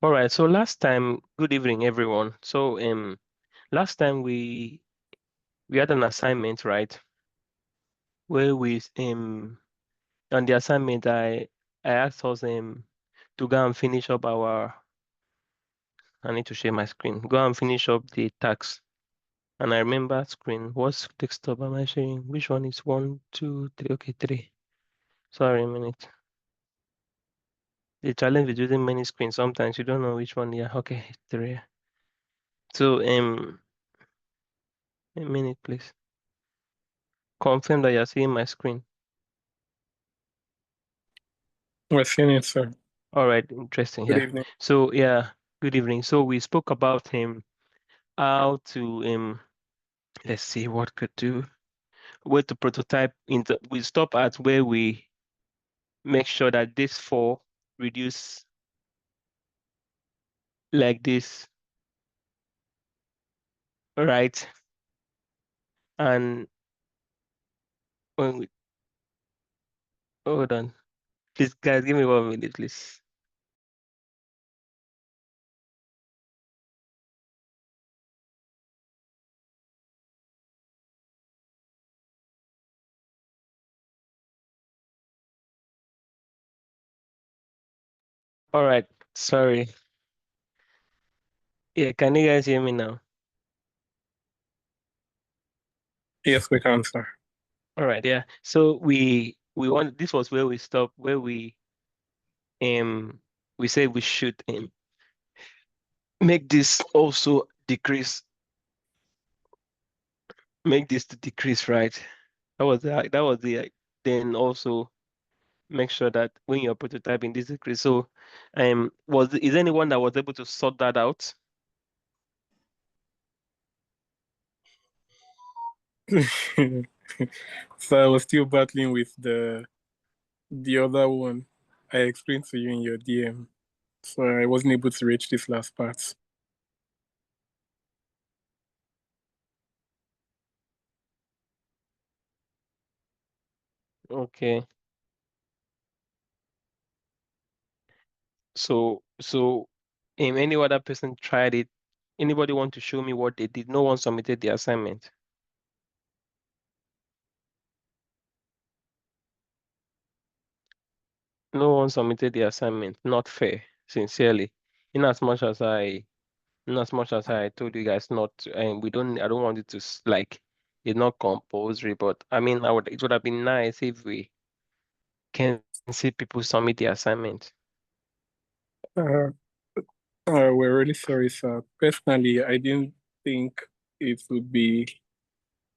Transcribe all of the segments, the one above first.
All right. So last time, good evening, everyone. So last time we had an assignment, right? Where we on the assignment I asked us to go and finish up our. I need to share my screen. Go and finish up the task. And I remember screen. What desktop am I sharing? Which one is one, two, three? Okay, three. Sorry, a minute. The challenge with using many screens. Sometimes you don't know which one. Yeah. Okay, three. So a minute, please. Confirm that you're seeing my screen. We're seeing it, sir. All right, interesting. Good Yeah. evening. So yeah, good evening. So we spoke about how to let's see what could do where to prototype into we stop at where we make sure that this four reduce like this, right? And when we hold on, please guys, give me 1 minute, please. All right, sorry. Yeah, can you guys hear me now? Yes, we can, sir. All right, yeah. So we want this was where we stopped, where we say we should make this also decrease, make this to decrease, right? That was the then also make sure that when you're prototyping this decrease. So is anyone that was able to sort that out? So I was still battling with the other one I explained to you in your DM. So I wasn't able to reach this last part. Okay. So any other person tried it? Anybody want to show me what they did? No one submitted the assignment. No one submitted the assignment. Not fair, sincerely. In as much as I In as much as I told you guys not to, and I don't want it to like, it's not compulsory, but I mean, it would have been nice if we can see people submit the assignment. Uh, we're really sorry, sir. Personally, I didn't think it would be,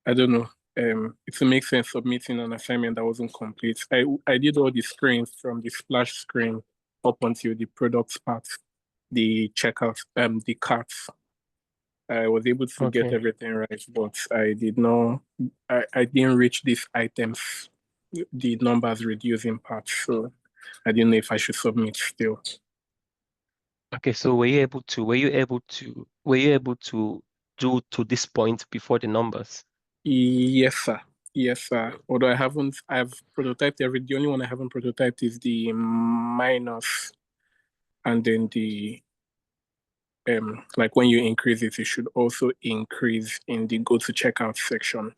I don't know, it would make sense submitting an assignment that wasn't complete. I did all the screens from the splash screen up until the products part, the checkout, the carts. I was able to get Okay. everything right, but I did not, I didn't reach these items, the numbers reducing part. So I didn't know if I should submit still. Okay, so were you able to do to this point before the numbers? Yes, sir. Yes, sir. Although I've prototyped the only one I haven't prototyped is the minus, and then the like when you increase it, it should also increase in the go to checkout section.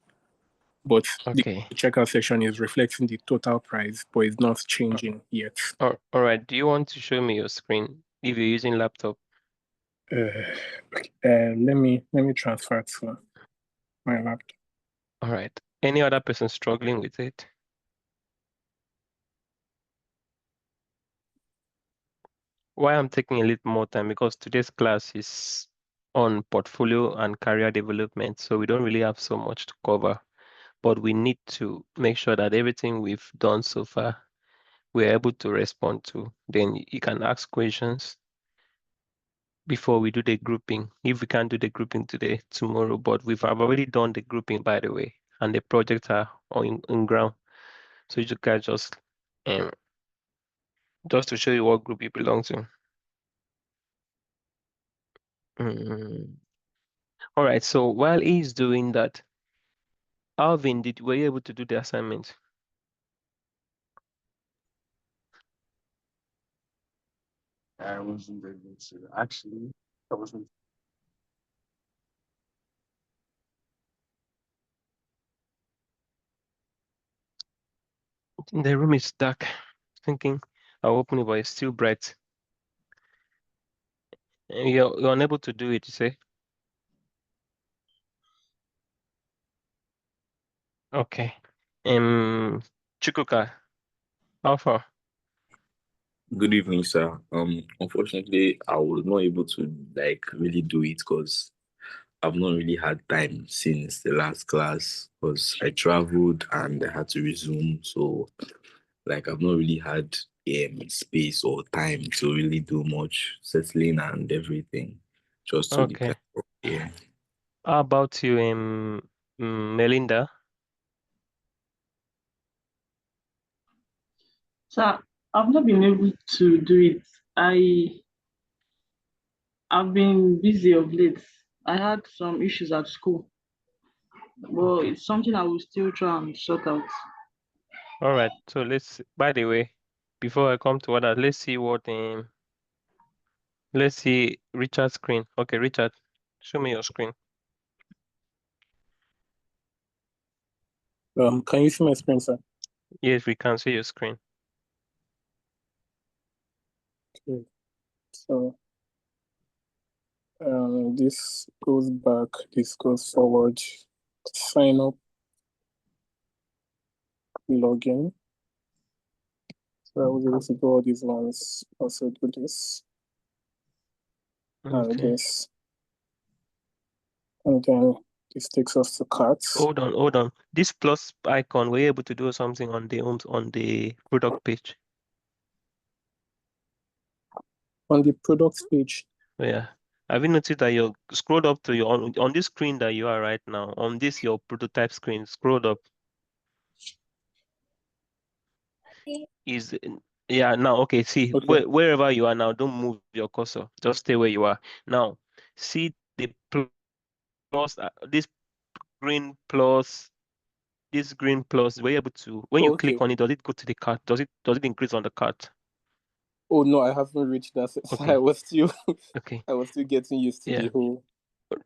But the Okay. checkout section is reflecting the total price, but it's not Uh, changing yet. all right. Do you want to show me your screen if you're using laptop? Uh, let me transfer to my laptop. All right. Any other person struggling with it? Why I'm taking a little more time because today's class is on portfolio and career development, so we don't really have so much to cover. But we need to make sure that everything we've done so far, we're able to respond to. Then you can ask questions before we do the grouping. If we can't do the grouping today, tomorrow, but I've already done the grouping, by the way, and the projects are on ground. So you guys um, just to show you what group you belong to. Mm. All right, so while he's doing that, Alvin, were you able to do the assignment? I wasn't able to. Actually, I wasn't. The room is dark. Thinking I'll open it, but it's still bright. And you're unable to do it, you say? Okay. Chukuka, how far? Good evening, sir. Unfortunately, I was not able to like really do it because I've not really had time since the last class because I traveled and I had to resume. So like I've not really had space or time to really do much settling and everything. Just to the Okay. time. Yeah. How about you, Melinda? So I've not been able to do it. I've been busy of late. I had some issues at school, but Okay. it's something I will still try and sort out. All right. So by the way, before I come to what, let's see Richard's screen. Okay, Richard, show me your screen. Can you see my screen, sir? Yes, we can see your screen. Okay. So this goes back, this goes forward. Sign up, login. So I was able to do all these ones. Also do this and Okay. this. And then this takes us to carts. Hold on. This plus icon, were you able to do something on the product page? On the product page, Yeah. Have you noticed that you scrolled up to on this screen that you are right now, on this your prototype screen, scrolled up is yeah, now okay, see okay. wherever you are now, don't move your cursor. Just stay where you are. Now, see the plus green plus this green plus, were you able to when you Okay. click on it, does it go to the cart? Does it increase on the cart? Oh no, I haven't reached that. Okay. Okay. I was still getting used to the Yeah. whole.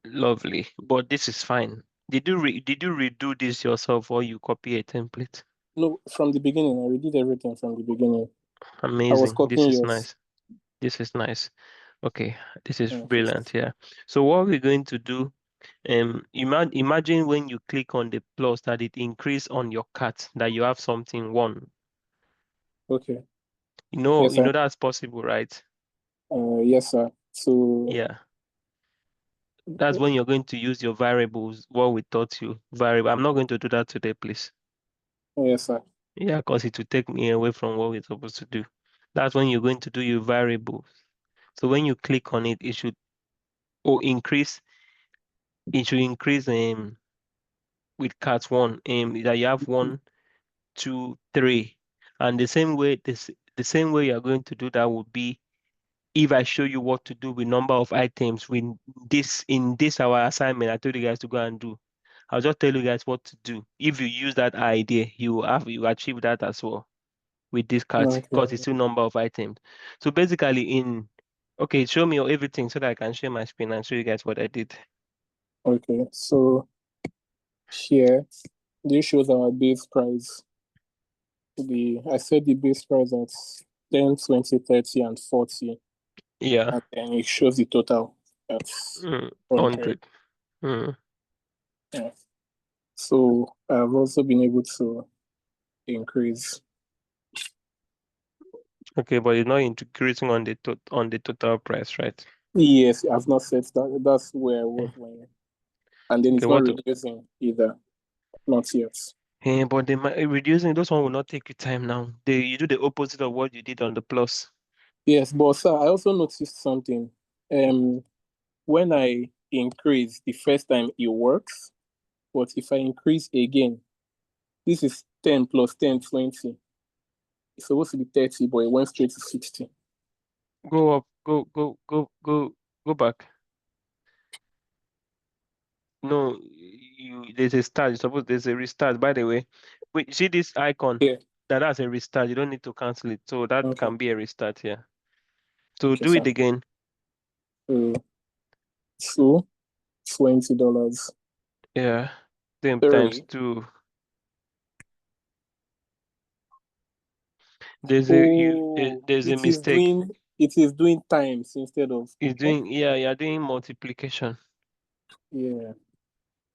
Lovely. But this is fine. Did you redo this yourself or you copy a template? No, from the beginning, I redid everything from the beginning. I was Amazing. This copying is yours. nice. This is nice. Okay, this is Okay. brilliant. Yeah. So what we're going to do, imagine when you click on the plus that it increase on your cart, that you have something one. Okay. You Yes, sir. know that's possible, right? Yes, sir. So Yeah. That's when you're going to use your variables, what we taught you. Variable. I'm not going to do that today, please. yes, sir. Yeah, because it will take me away from what we're supposed to do. That's when you're going to do your variables. So when you click on it, it should increase. It should increase with cat one that you have 1, 2, 3, and the same way you're going to do that would be if I show you what to do with number of items with this in this our assignment. I told you guys to go and do. I'll just tell you guys what to do. If you use that idea, you achieve that as well with this card because Okay. it's still number of items. So basically okay, show me everything so that I can share my screen and show you guys what I did. Okay. So here, this shows our base price. I set the base price at 10, 20, 30, and 40. Yeah. And then it shows the total. That's 100. 100. Mm. Yeah. So I've also been able to increase. Okay, but it's not increasing on the total price, right? Yes, I've not set that. That's where I was when. And then Okay, it's not reducing either. Not yet. but reducing those one will not take you time now. You do the opposite of what you did on the plus. Yes, but sir, I also noticed something. When I increase the first time it works, but if I increase again, this is 10 plus 10, 20. It's supposed to be 30, but it went straight to 60. Go up, go back. No, there's a start. There's a restart. By the way, wait, see this icon? Yeah. That's a restart. You don't need to cancel it. So that Okay. can be a restart here. So Okay, do it sir. again. So $20. Yeah. Then times 3. 2. There's Oh, a mistake. it is doing times instead of It's doing, yeah, you're doing multiplication. yeah.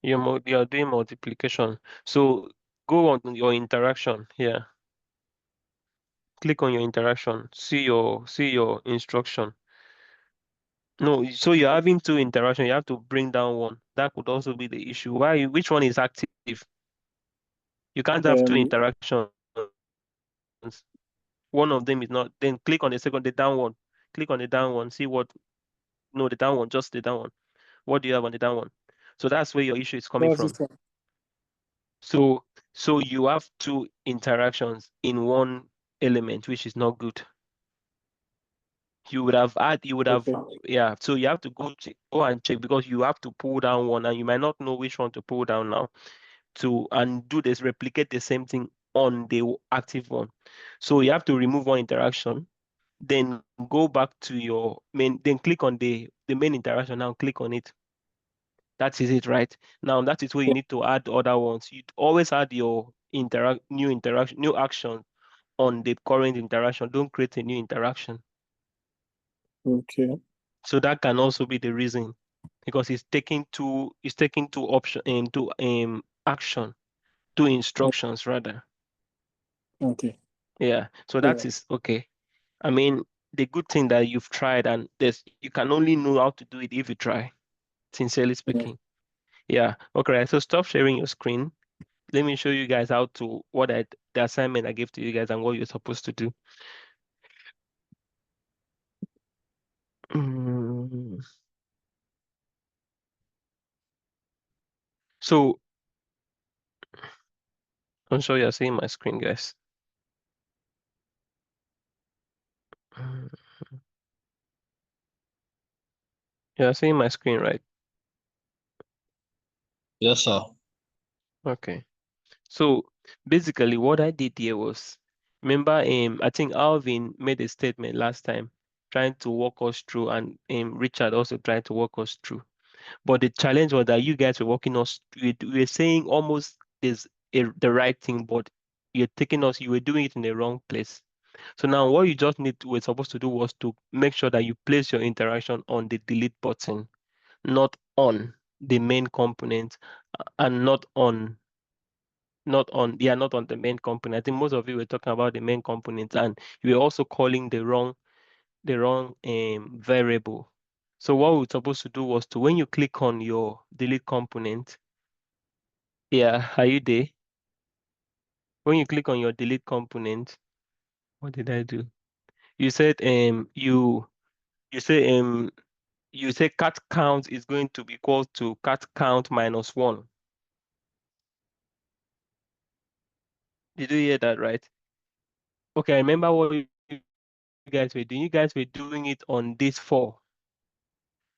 You're doing multiplication. So go on your interaction here. Click on your interaction. See your instruction. No, so you're having 2 interaction. You have to bring down one. That could also be the issue. Which one is active? You can't have 2 interactions. One of them is not. Then click on the down one. Click on the down one. See what? No, the down one. Just the down one. What do you have on the down one? So that's where your issue is coming That's from. it, sir. So you have 2 interactions in one element, which is not good. You would have, Okay. yeah. So you have to go and check, because you have to pull down one, and you might not know which one to pull down now. And do this, replicate the same thing on the active one. So you have to remove one interaction, then go back to your main, then click on the main interaction. Now click on it. That is it, right? Now that is where you need to add other ones. You always add your new action on the current interaction. Don't create a new interaction. Okay. So that can also be the reason, because it's taking two option into action, 2 instructions rather. Okay. Yeah. So that Yeah. is okay. I mean, the good thing that you've tried, and you can only know how to do it if you try, sincerely speaking. Yeah. Okay. So stop sharing your screen. Let me show you guys how to the assignment I gave to you guys and what you're supposed to do. So I'm sure you're seeing my screen, guys. You're seeing my screen, right? Yes, sir. Okay. So basically what I did here was, remember, I think Alvin made a statement last time trying to walk us through, and Richard also tried to walk us through. But the challenge was that you guys were we were saying almost the right thing, but you were doing it in the wrong place. So now what you just were supposed to do was to make sure that you place your interaction on the delete button, not on the main component, and not on the main component. I think most of you were talking about the main component, and you were also calling the wrong variable. So what we're supposed to do was to, when you click on your delete component, yeah, are you there? When you click on your delete component, what did I do? You said you say cat count is going to be equal to cat count minus 1. Did you hear that right? Okay, I remember what you guys were doing. You guys were doing it on this 4.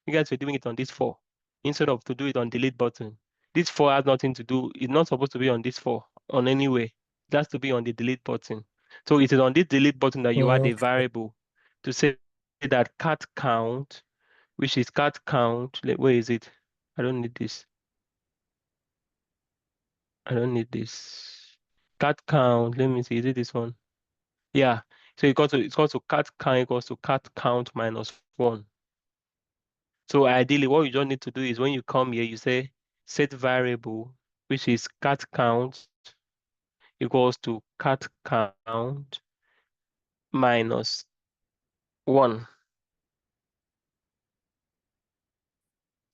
You guys were doing it on this 4 instead of to do it on delete button. This 4 has nothing to do. It's not supposed to be on this 4 on any way. It has to be on the delete button. So it is on this delete button that you add a variable to say that cat count, which is cat count. Where is it? I don't need this. I don't need this. Cat count. Let me see. Is it this one? Yeah. So it's called to cat count equals to cat count minus 1. So ideally, what you just need to do is when you come here, you say set variable, which is cat count equals to cat count minus 1.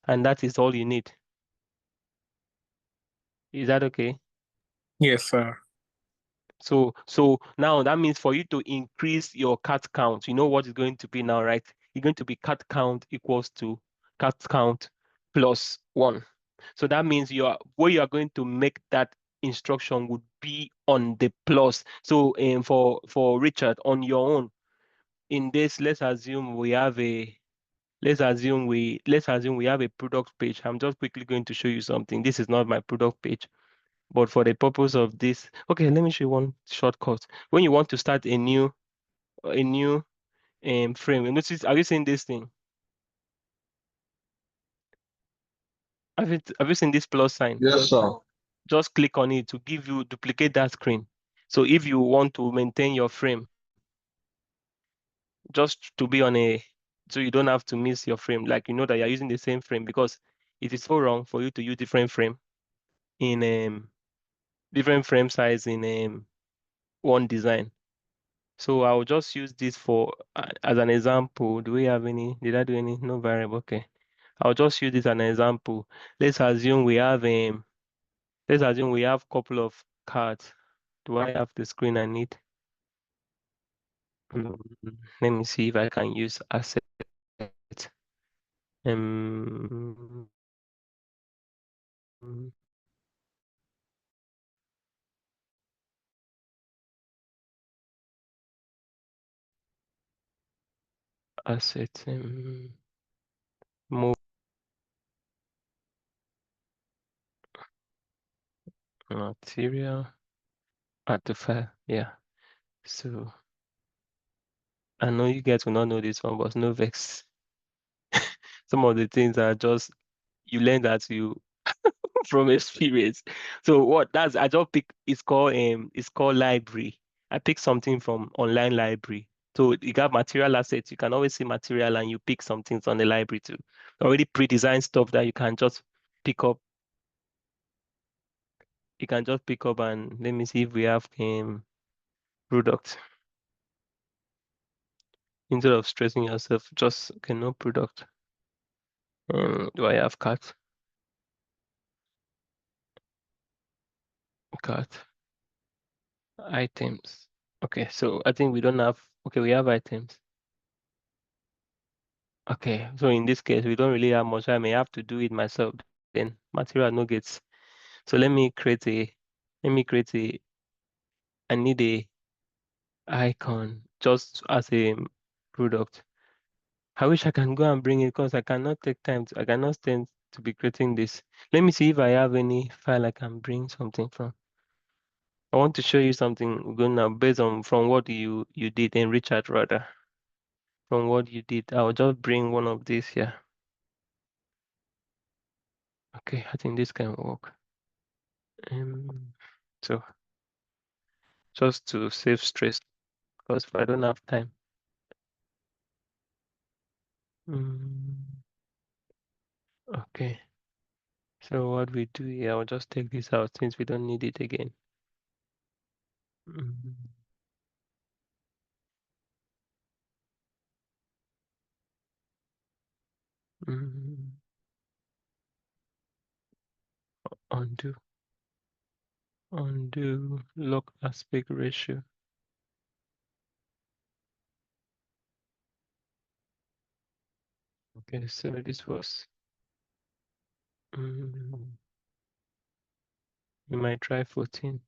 And that is all you need. Is that okay? Yes, sir. So now that means for you to increase your cat count, you know what it's going to be now, right? It's going to be cat count equals to cat count plus 1. So that means where you are going to make that instruction would be on the plus. So for Richard, on your own, in this, let's assume we have a product page. I'm just quickly going to show you something. This is not my product page. But for the purpose of this, okay, let me show you one shortcut. When you want to start a new frame. You notice, have you seen this thing? Have you seen this plus sign? Yes, sir. Just click on it to give you duplicate that screen. So if you want to maintain your frame, just to be on a, so you don't have to miss your frame, like you know that you're using the same frame, because it is so wrong for you to use different frame in different frame size in one design. So I'll just use this for as an example. Do we have any? Did I do any? No variable. Okay. I'll just use this as an example. Let's assume we have couple of cards. Do I have the screen I need? Mm, Let me see if I can use asset. Um, asset. Move material. Add to file. Yeah. So I know you guys will not know this one, but no vex. Some of the things are just you learn that you from experience. So what that's I just pick it's called library. I pick something from online library. So you got material assets, you can always see material and you pick some things on the library too. Already pre-designed stuff that you can just pick up. You can just pick up and let me see if we have product. Instead of stressing yourself, just okay, no product. Do I have cat? Cat items. Okay, so I think we don't have okay, we have items. Okay, so in this case, we don't really have much. I may have to do it myself. Then material nuggets. So let me create a, I need a icon just as a product. I wish I can go and bring it because I cannot take time. I cannot stand to be creating this. Let me see if I have any file I can bring something from. I want to show you something good now based on from what you did in Richard rather. From what you did, I'll just bring one of these here. Okay, I think this can work. So just to save stress, because I don't have time. Okay, so what we do here, I'll just take this out since we don't need it again. Mm, mm, Undo, lock aspect ratio. Okay, so this was. We might try 14.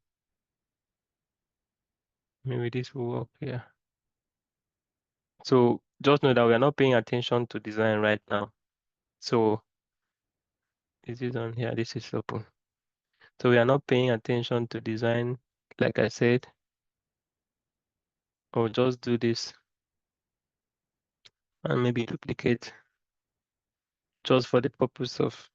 Maybe this will work here. So just know that we are not paying attention to design right now. So this is on here, this is open. So we are not paying attention to design, like I said. Or just do this and maybe duplicate just for the purpose of,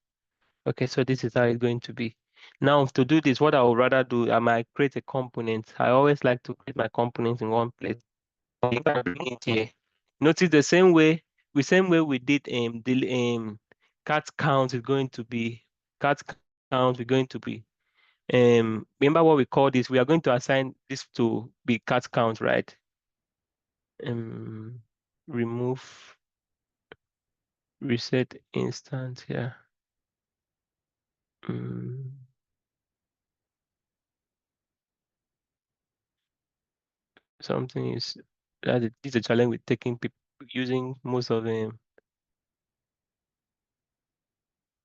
okay, so this is how it's going to be. Now to do this, what I would rather do, I might create a component. I always like to create my components in one place. You can bring it here. Notice the same way we did the cat count is going to be cat count is going to be remember what we call this? We are going to assign this to be cat count, right? Remove reset instance here. Something is that it is a challenge with taking people using most of them.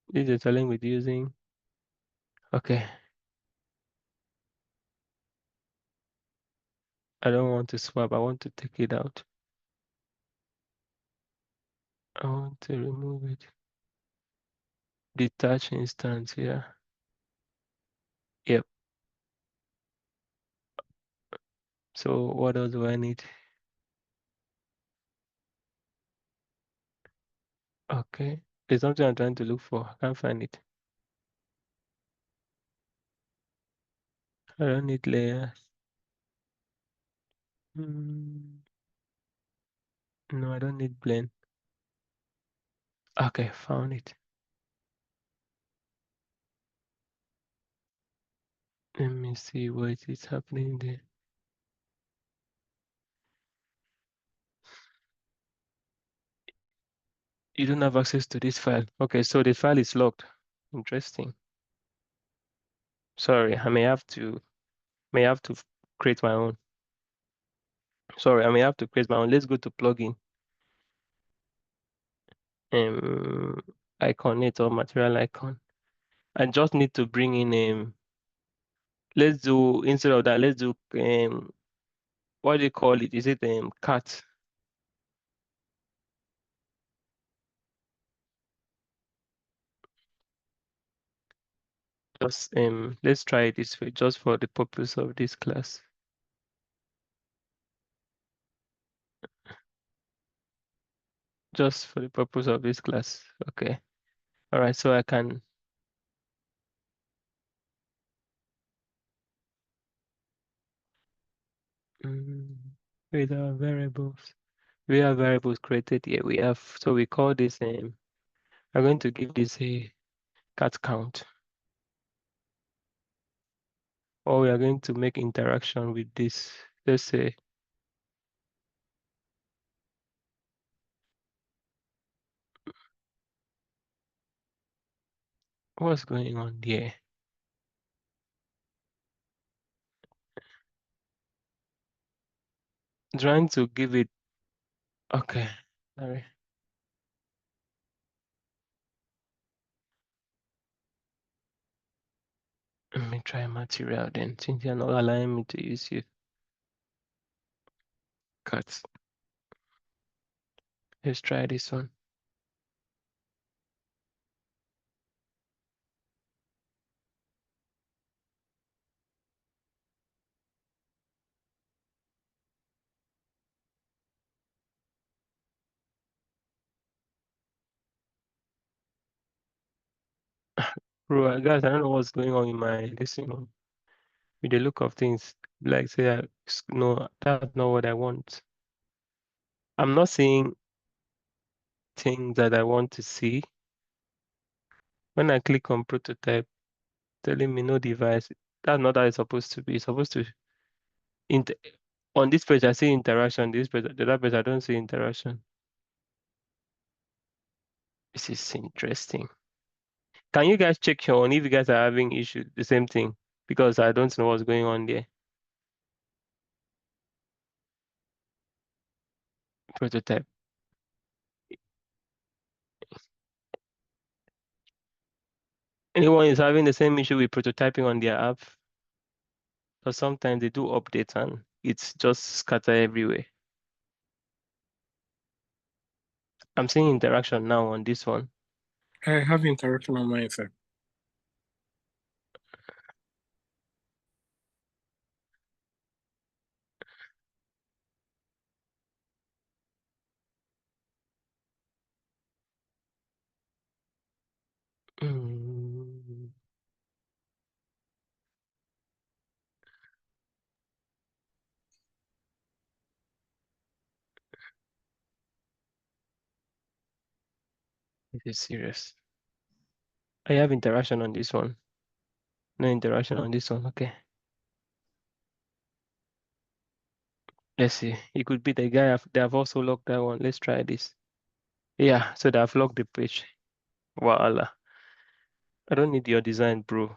This is a challenge with using. Okay. I don't want to swap. I want to take it out. I want to remove it. Detach instance here. Yep. So what else do I need? Okay. There's something I'm trying to look for. I can't find it. I don't need layers. No, I don't need blend. Okay, found it. Let me see what is happening there. You don't have access to this file. Okay, so the file is locked. Interesting. Sorry, I may have to create my own. Sorry, I may have to create my own. Let's go to plugin. Icon it or material icon. I just need to bring in let's do instead of that, let's do what do you call it? Is it cat? Just let's try it this way, just for the purpose of this class. Just for the purpose of this class. Okay. All right, so I can with our variables. We have variables created here. We have, so we call this I'm going to give this a cat count. Or we are going to make interaction with this. Let's say what's going on here? Trying to give it okay. Sorry. Let me try material then, since you're not allowing me to use your cuts. Let's try this one. Bro, guys, I don't know what's going on in my listening. With the look of things, like say, no, that's not what I want. I'm not seeing things that I want to see. When I click on prototype, telling me no device, that's not how it's supposed to be. It's supposed to, on this page, I see interaction. This page, the other page, I don't see interaction. This is interesting. Can you guys check your own if you guys are having issues, the same thing? Because I don't know what's going on there. Prototype. Anyone is having the same issue with prototyping on their app? Because sometimes they do updates and it's just scatter everywhere. I'm seeing interaction now on this one. I have interaction on my side. Mm, This is serious. I have interaction on this one. No interaction on this one. Okay. Let's see. It could be the guy. They have also locked that one. Let's try this. Yeah. So they have locked the page. Voila. I don't need your design, bro.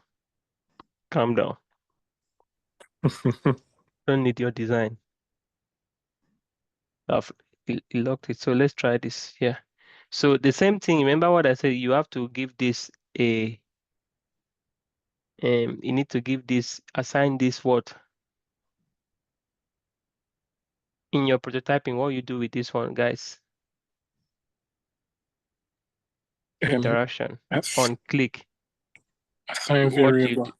Calm down. Don't need your design. I've locked it. So let's try this here. So the same thing. Remember what I said? You have to give this a. You need to give this, assign this what in your prototyping. What you do with this one, guys? Interaction on click. Assign What do you variable.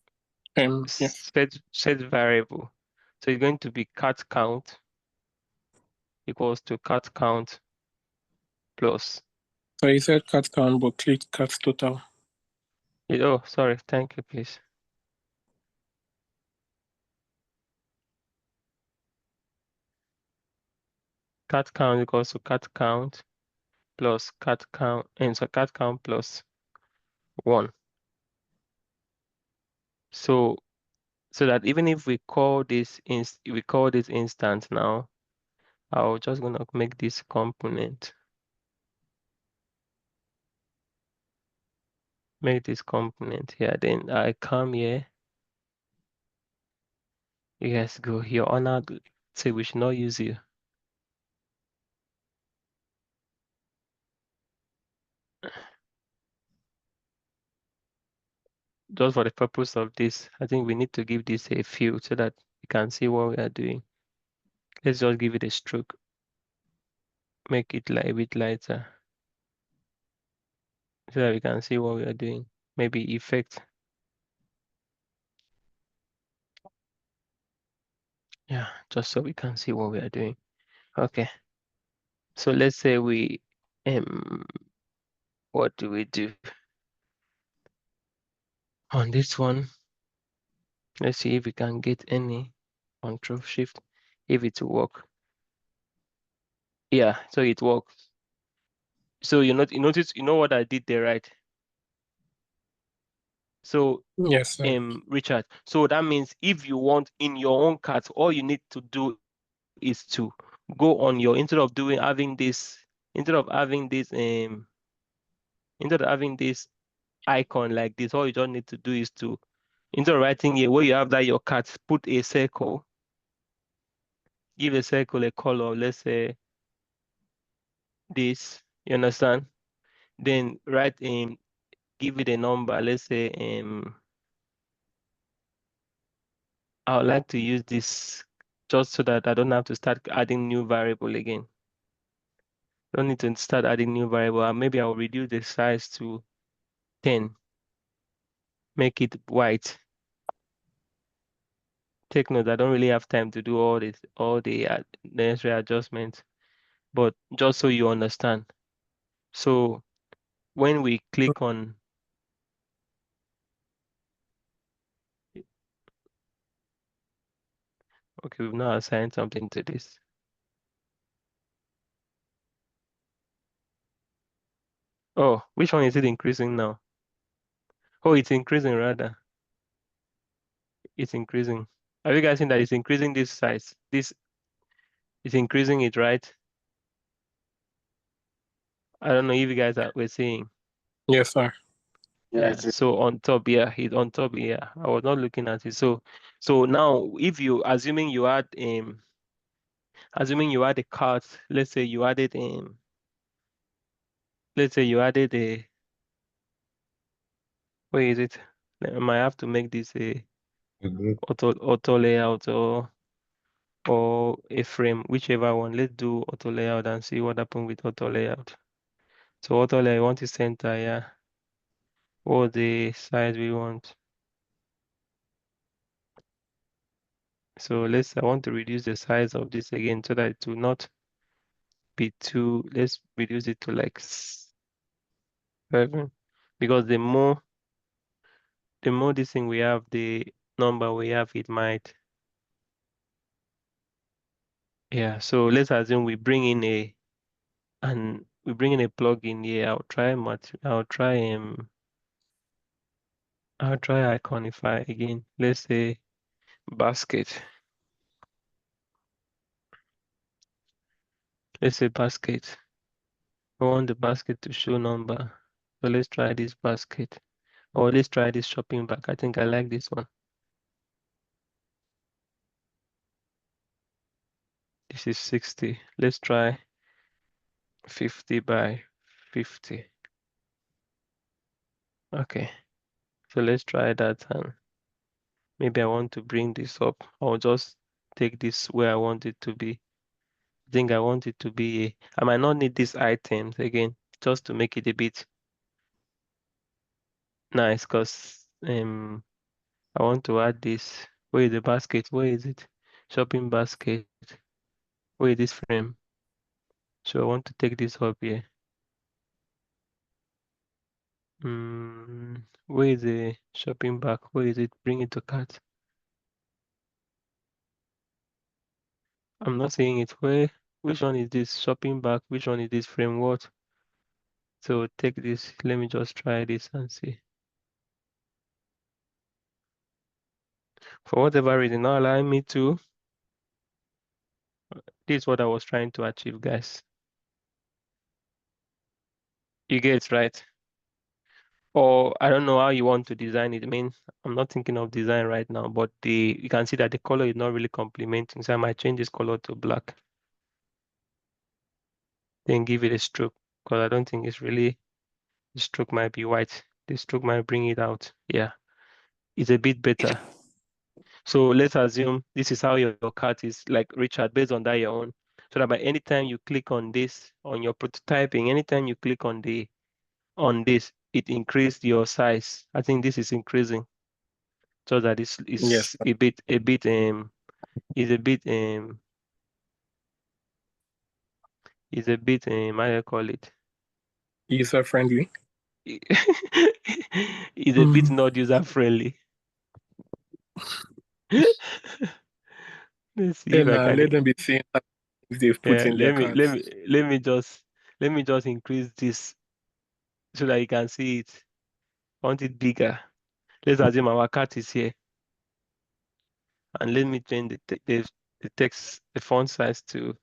do? Yes. Set variable. So it's going to be cat count equals to cat count plus So you said cat count, but click cat total. Oh, sorry. Thank you, please. Cat count equals to cat count plus cat count, and so cat count plus 1. So that even if we call this instance now, I'm just gonna make this component. Make this component here. Then I come here. You guys go here. Honor say we should not use you. Just for the purpose of this, I think we need to give this a field so that you can see what we are doing. Let's just give it a stroke. Make it a bit lighter so that we can see what we are doing. Maybe effect. Yeah, just so we can see what we are doing. Okay. So let's say we what do we do on this one? Let's see if we can get any Control Shift if it will work. Yeah, so it works. So you notice, you know what I did there, right? So Yes, sir. Richard, so that means if you want in your own cart, all you need to do is to go on your instead of having this icon like this, all you just need to do is to, instead of writing here where you have that your cart, put a circle, give a circle a color, let's say this, you understand? Then write give it a number, let's say I would like to use this just so that I don't have to start adding new variable again. Don't need to start adding new variable. Maybe I'll reduce the size to 10. Make it white. Take note, I don't really have time to do all the necessary adjustments, but just so you understand. So when we click on, okay, we've now assigned something to this. Oh, which one is it increasing now? Oh, it's increasing rather. It's increasing. Have you guys seen that it's increasing this size? This is increasing it, right? I don't know if you guys were seeing. Yes, sir. Yeah. So on top, yeah, he's on top. Yeah, I was not looking at it. So now, if you assuming you add a cart, let's say you added a, where is it? I might have to make this a auto layout or a frame, whichever one. Let's do auto layout and see what happens with auto layout. So auto layout, I want to center, yeah. Or the size we want. So I want to reduce the size of this again so that it will not be too, let's reduce it to like 7, because the more this thing we have, the number we have, it might, yeah. So let's assume we bring in a plugin here. I'll try Iconify again. Let's say basket. Let's say basket. I want the basket to show number. So let's try this basket. Or let's try this shopping bag. I think I like this one. This is 60. Let's try 50 by 50. Okay. So let's try that, and maybe I want to bring this up. I'll just take this where I want it to be. I think I want it to be I might not need these items again, just to make it a bit nice, because I want to add this. Where is the basket? Where is it? Shopping basket. Where is this frame? So I want to take this up here. Where is the shopping bag? Where is it? Bring it to cart. I'm not saying it. Which one is this shopping bag? Which one is this frame? What? So take this. Let me just try this and see. For whatever reason, not allowing me to. This is what I was trying to achieve, guys. You get it, right? Or I don't know how you want to design it. I mean, I'm not thinking of design right now, but you can see that the color is not really complementing. So I might change this color to black. Then give it a stroke, because I don't think it's really, the stroke might be white. The stroke might bring it out. Yeah, it's a bit better. So let's assume this is how your cart is, like Richard, based on that your own. So that by any time you click on this, on your prototyping, anytime you click on this, it increased your size. I think this is increasing, so that it's Yes, a bit is a bit is a bit how do you call it? user friendly. Is a bit not user friendly. Let's see if Then I can. let them be seeing if they've put Yeah, in their cards. let me just increase this so that you can see it. I want it bigger. Let's assume our cat is here, and let me change the text, the font size to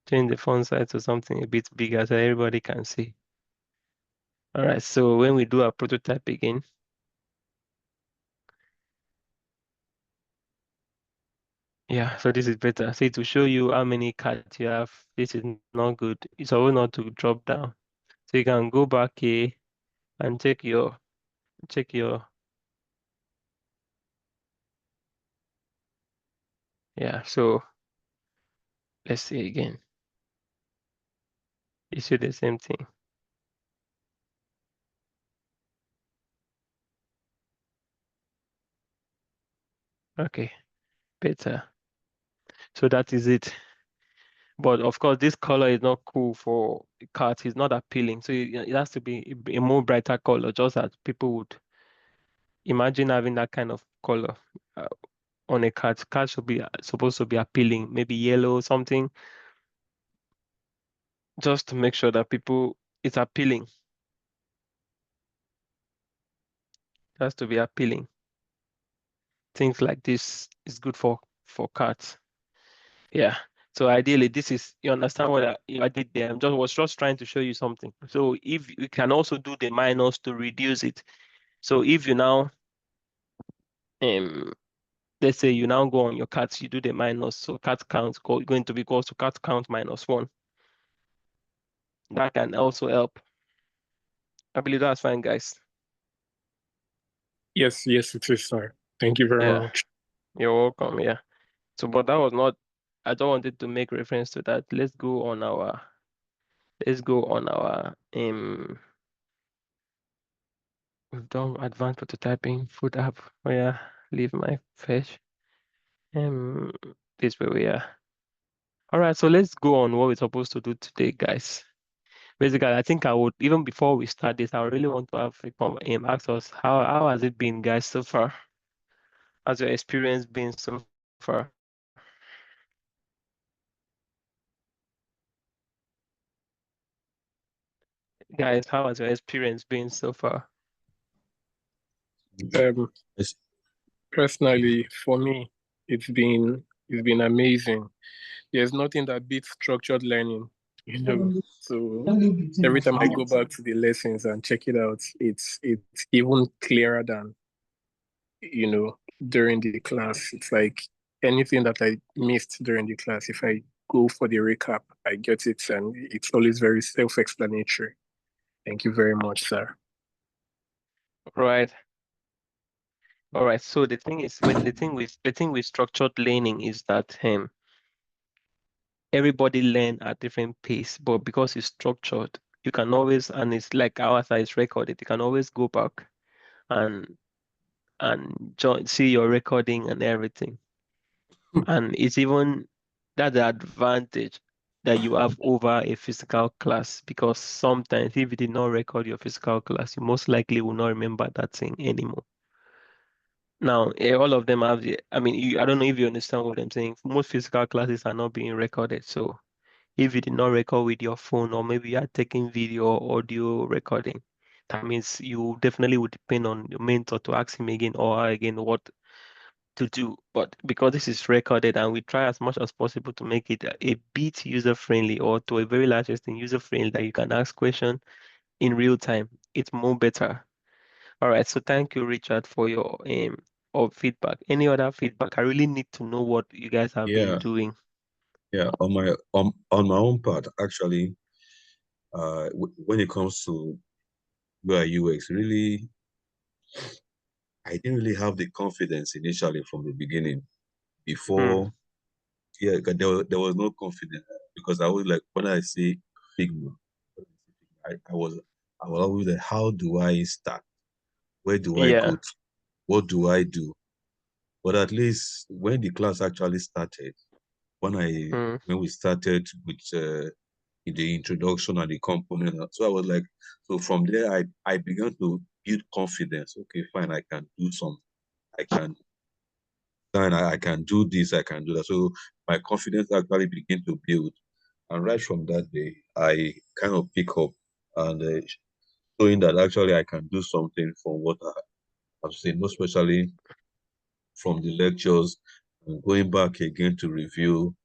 change the font size to something a bit bigger so everybody can see. All right, so when we do our prototype again, yeah, so this is better. See, to show you how many cards you have, this is not good. It's always not to drop down. So you can go back here and check your yeah. So let's see again. You see the same thing. Okay, better. So that is it. But of course, this color is not cool for cards. It's not appealing. So it has to be a more brighter color, just as people would imagine having that kind of color uh, on a card. Card should be supposed to be appealing, maybe yellow, something, just to make sure that people it's appealing. It has to be appealing. Things like this is good for cards. Yeah. So ideally, this is, you understand what I did there. Was just trying to show you something. So if you can also do the minus to reduce it. So if you now, let's say you now go on your cards, you do the minus. So card count going to be equal to card count minus 1. That can also help. I believe that's fine, guys. Yes, it is, sir. Thank you very Yeah, much. you're welcome. Yeah. So, but that was not, I don't wanted to make reference to that. Let's go on our we've done advanced prototyping, food app. Oh yeah, leave my fetch. This way we are. All right, so let's go on what we're supposed to do today, guys. Basically, I think I would, even before we start this, I really want to have ask us how has it been, guys, so far? How's your experience been so far? Guys, how has your experience been so far? Yes. Personally, for me, it's been amazing. There's nothing that beats structured learning, you know. So every time I go back to the lessons and check it out, it's even clearer than, during the class. It's like anything that I missed during the class, if I go for the recap, I get it, and it's always very self-explanatory. Thank you very much, sir. Right. All right. So the thing is, the thing with structured learning is that everybody learn at different pace, but because it's structured, you can always, and it's like our size recorded, you can always go back and see your recording and everything. And it's even that's the advantage. that you have over a physical class, because sometimes if you did not record your physical class, you most likely will not remember that thing anymore. Now, all of them have I mean, I don't know if you understand what I'm saying. Most physical classes are not being recorded. So if you did not record with your phone, or maybe you are taking video or audio recording, that means you definitely would depend on your mentor to ask him again or her again what to do. But because this is recorded, and we try as much as possible to make it a bit user-friendly, or to a very large extent user-friendly, that you can ask questions in real time, it's more better. All right, so thank you, Richard, for your feedback. Any other feedback? I really need to know what you guys have been Yeah, doing. yeah. On my own part, actually, when it comes to UI UX, really, I didn't really have the confidence initially from the beginning. Hmm. Before, yeah, 'cause there was no confidence because I was like, when I say Figma, I was always like, how do I start? Where do I go Yeah. to? What do I do? But at least when the class actually started, Hmm. when we started with the introduction and the component, so I was like, so from there I began to build confidence. Okay, fine, I can do something. I can I can do this, I can do that. So my confidence actually began to build. And right from that day, I kind of pick up and showing that actually I can do something from what I've seen, most especially from the lectures, and going back again to review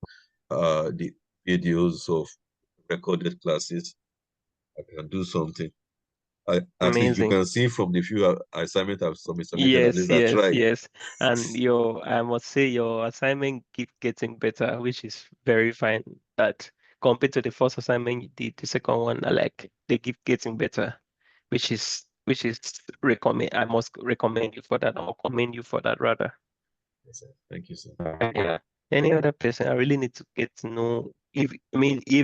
the videos of recorded classes. I can do something. At least you Amazing. can see from the few assignments I've submitted, at Yes, least I yes, tried. yes. And I must say, your assignment keep getting better, which is very fine. That compared to the first assignment you did, the second one, they keep getting better, which is recommend. I must recommend you for that, or commend you for that rather. Yes, sir. Thank you, sir. Yeah. Any other person, I really need to get to know. If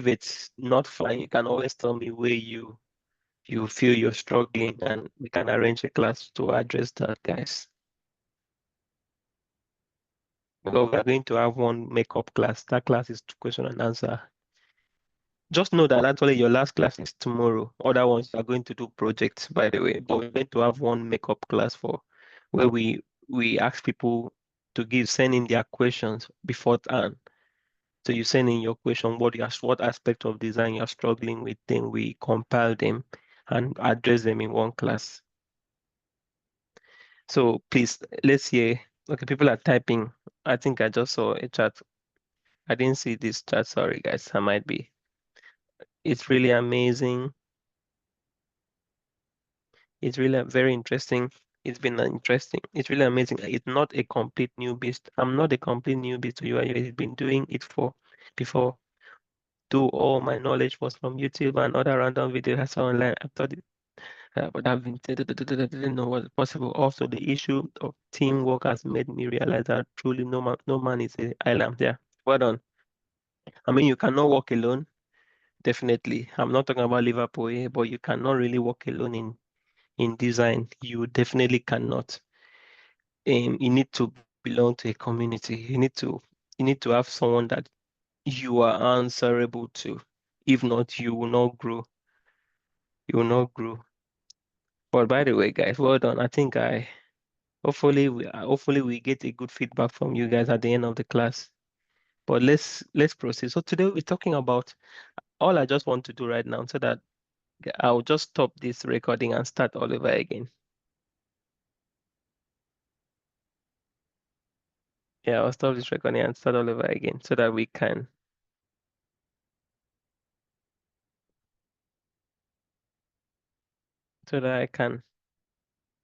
it's not fine, you can always tell me where you feel you're struggling, and we can arrange a class to address that, guys. Because we're going to have one makeup class. That class is question and answer. Just know that actually your last class is tomorrow. Other ones are going to do projects, by the way. But we're going to have one makeup class where we ask people to send in their questions beforehand. So you send in your question, what aspect of design you're struggling with, then we compile them and address them in one class. So please, let's hear. Okay, people are typing. I think I just saw a chat. I didn't see this chat. Sorry, guys. I might be. It's really amazing. It's really very interesting. It's been interesting. It's really amazing. It's not a complete new beast. I'm not a complete newbie to UI. I've been doing it before. Do all my knowledge was from YouTube and other random videos I saw online. I thought but I've been didn't know what was possible. Also, the issue of teamwork has made me realize that truly no man is an island. Yeah, well done. I mean, you cannot walk alone. Definitely. I'm not talking about Liverpool here, but you cannot really walk alone in design. You definitely cannot. You need to belong to a community. You need to have someone that you are answerable to. If not, you will not grow. You will not grow. But by the way, guys, well done. I think hopefully we get a good feedback from you guys at the end of the class. But let's proceed. So today we're talking about all I just want to do right now, so that I'll just stop this recording and start all over again. Yeah, I'll stop this recording and start all over again so that we can. So that I can